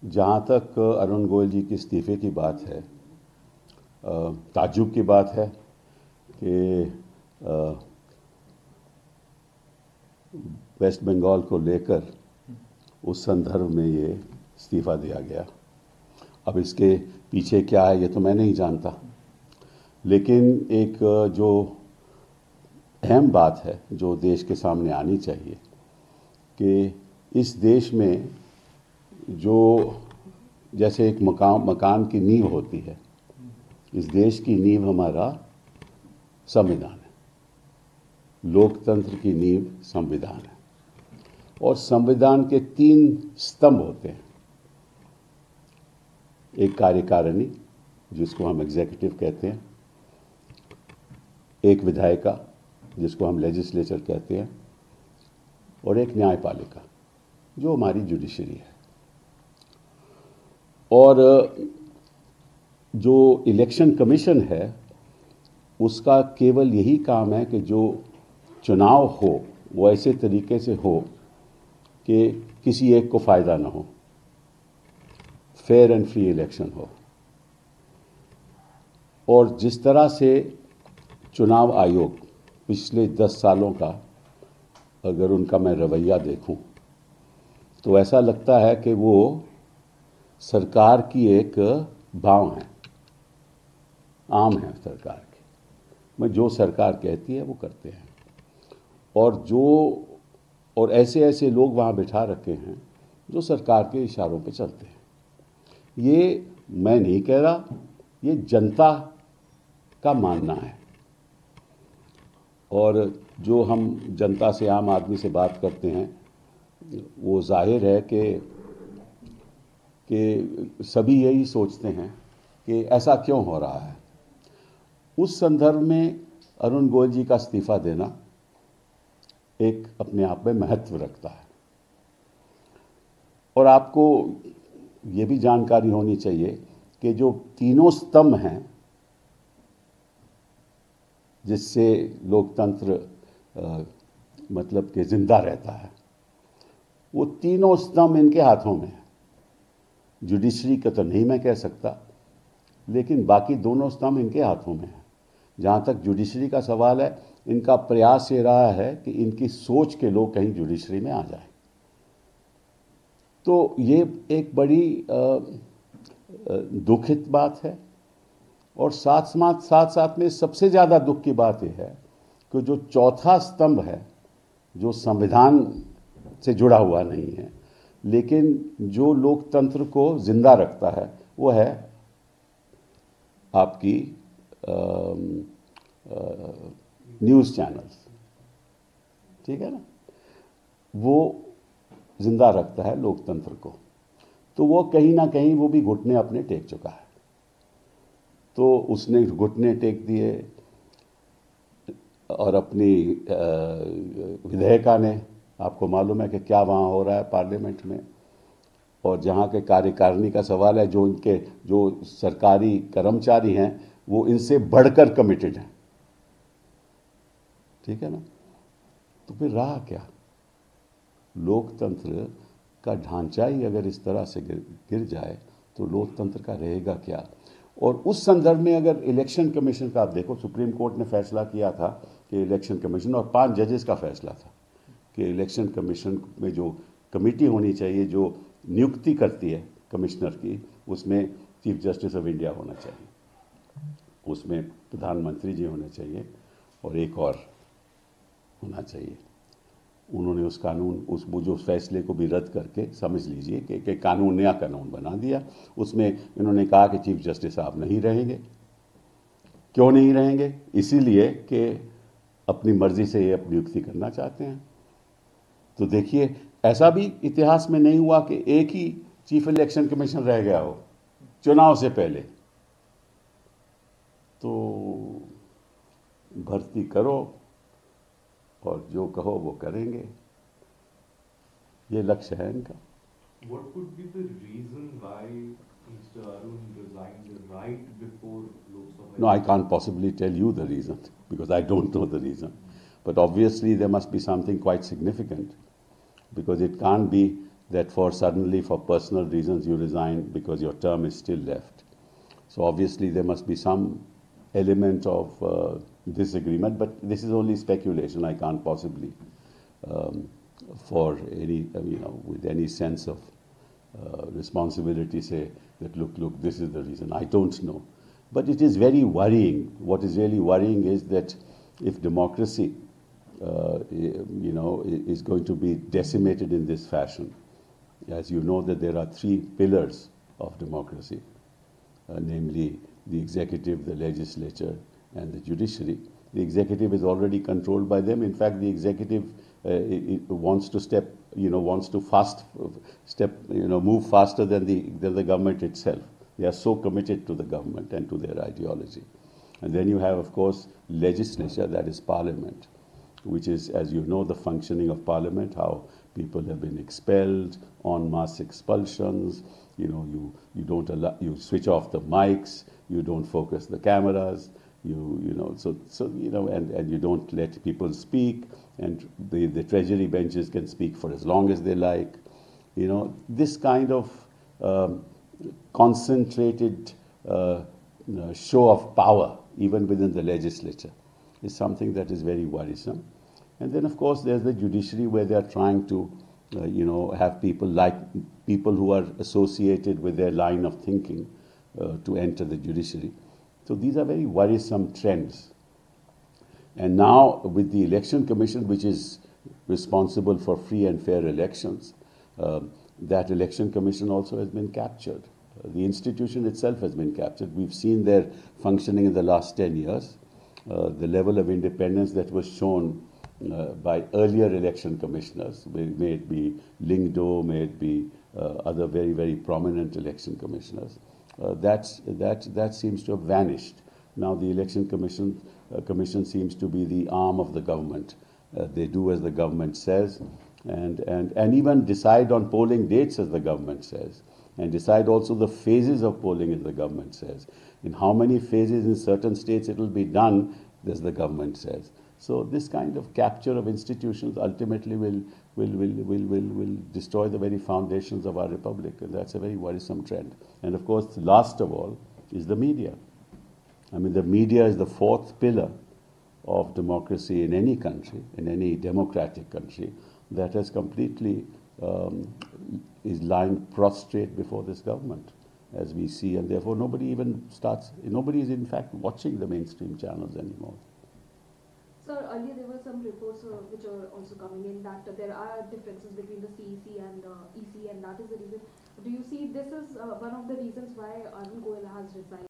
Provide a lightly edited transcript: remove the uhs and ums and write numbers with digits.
जहाँ तक अरुण गोयल जी के इस्तीफे की बात है, ताज्जुब की बात है कि वेस्ट बंगाल को लेकर उस संदर्भ में ये इस्तीफ़ा दिया गया। अब इसके पीछे क्या है ये तो मैं नहीं जानता, लेकिन एक जो अहम बात है जो देश के सामने आनी चाहिए कि इस देश में जो जैसे एक मकान की नींव होती है, इस देश की नींव हमारा संविधान है। लोकतंत्र की नींव संविधान है और संविधान के 3 स्तंभ होते हैं। एक कार्यकारिणी जिसको हम एग्जीक्यूटिव कहते हैं, एक विधायिका जिसको हम लेजिस्लेचर कहते हैं, और एक न्यायपालिका जो हमारी जुडिशरी है। और जो इलेक्शन कमीशन है उसका केवल यही काम है कि जो चुनाव हो वो ऐसे तरीके से हो कि किसी एक को फ़ायदा ना हो, फेयर एंड फ्री इलेक्शन हो। और जिस तरह से चुनाव आयोग पिछले 10 सालों का अगर उनका मैं रवैया देखूं तो ऐसा लगता है कि वो सरकार की एक बाँह है, आम है सरकार की। मैं जो सरकार कहती है वो करते हैं, और ऐसे ऐसे लोग वहाँ बिठा रखे हैं जो सरकार के इशारों पे चलते हैं। ये मैं नहीं कह रहा, ये जनता का मानना है। और जो हम जनता से, आम आदमी से बात करते हैं, वो जाहिर है कि सभी यही सोचते हैं कि ऐसा क्यों हो रहा है। उस संदर्भ में अरुण गोयल जी का इस्तीफ़ा देना एक अपने आप में महत्व रखता है। और आपको ये भी जानकारी होनी चाहिए कि जो तीनों स्तंभ हैं जिससे लोकतंत्र मतलब कि जिंदा रहता है, वो तीनों स्तंभ इनके हाथों में है। जुडिशरी का तो नहीं मैं कह सकता, लेकिन बाकी दोनों स्तंभ इनके हाथों में है। जहाँ तक जुडिशरी का सवाल है, इनका प्रयास ये रहा है कि इनकी सोच के लोग कहीं जुडिशरी में आ जाएं। तो ये एक बड़ी दुखित बात है। और साथ में सबसे ज़्यादा दुख की बात यह है कि जो चौथा स्तंभ है, जो संविधान से जुड़ा हुआ नहीं है लेकिन जो लोकतंत्र को जिंदा रखता है, वो है आपकी न्यूज़ चैनल्स। ठीक है ना, वो जिंदा रखता है लोकतंत्र को। तो वो कहीं ना कहीं वो भी घुटने अपने टेक चुका है। तो उसने घुटने टेक दिए और अपनी विधेयिका ने, आपको मालूम है कि क्या वहाँ हो रहा है पार्लियामेंट में। और जहाँ के कार्यकारिणी का सवाल है, जो सरकारी कर्मचारी हैं वो इनसे बढ़कर कमिटेड हैं। ठीक है ना, तो फिर रहा क्या? लोकतंत्र का ढांचा ही अगर इस तरह से गिर जाए तो लोकतंत्र का रहेगा क्या? और उस संदर्भ में अगर इलेक्शन कमीशन का आप देखो, सुप्रीम कोर्ट ने फैसला किया था कि इलेक्शन कमीशन, और 5 जजेस का फैसला था कि इलेक्शन कमीशन में जो कमेटी होनी चाहिए जो नियुक्ति करती है कमिश्नर की, उसमें चीफ जस्टिस ऑफ इंडिया होना चाहिए, उसमें प्रधानमंत्री जी होने चाहिए और एक और होना चाहिए। उन्होंने उस जो फैसले को भी रद्द करके, समझ लीजिए कि नया कानून बना दिया। उसमें इन्होंने कहा कि चीफ जस्टिस साहब नहीं रहेंगे। क्यों नहीं रहेंगे? इसीलिए कि अपनी मर्जी से ये नियुक्ति करना चाहते हैं। तो देखिए, ऐसा भी इतिहास में नहीं हुआ कि एक ही चीफ इलेक्शन कमीशन रह गया हो चुनाव से पहले। तो भर्ती करो और जो कहो वो करेंगे, ये लक्ष्य है इनका। What could be the reason why Mr. Arun resigned right before Lok Sabha? No, I can't possibly tell you the reason because I don't know the reason. But obviously there must be something quite significant, because it can't be that suddenly for personal reasons you resign because your term is still left. So obviously there must be some element of disagreement, but this is only speculation. I can't possibly, for any, with any sense of responsibility say that look, this is the reason. I don't know. But it is very worrying. What is really worrying is that if democracy, is going to be decimated in this fashion, as you know that there are three pillars of democracy, namely the executive, the legislature, and the judiciary. The executive is already controlled by them. In fact, the executive wants to move faster than the government itself. They are so committed to the government and to their ideology. And then you have, of course, legislature, that is parliament, which is, as you know, the functioning of parliament, how people have been expelled, en masse expulsions, you don't allow, you switch off the mics, you don't focus the cameras, and you don't let people speak, and the treasury benches can speak for as long as they like. This kind of concentrated show of power, even within the legislature, is something that is very worrisome. And then, of course, there's the judiciary, where they are trying to, have people who are associated with their line of thinking to enter the judiciary. So these are very worrisome trends. And now, with the Election Commission, which is responsible for free and fair elections, that Election Commission also has been captured. The institution itself has been captured. We've seen their functioning in the last 10 years. The level of independence that was shown by earlier election commissioners, may it be Lingdo, may it be other very, very prominent election commissioners, that seems to have vanished. Now the Election Commission seems to be the arm of the government. They do as the government says, and even decide on polling dates as the government says, and decide also the phases of polling as the government says. In how many phases in certain states it will be done as the government says. So this kind of capture of institutions ultimately will destroy the very foundations of our republic, and that's a very worrisome trend. And of course, last of all is the media. I mean, the media is the fourth pillar of democracy in any country, in any democratic country, that has completely is lying prostrate before this government, as we see, and therefore nobody is in fact watching the mainstream channels anymore. Sir, earlier there were some reports which are also coming in that there are differences between the CEC and EC, and that is the reason. Do you see this is one of the reasons why Arun Goyal has resigned?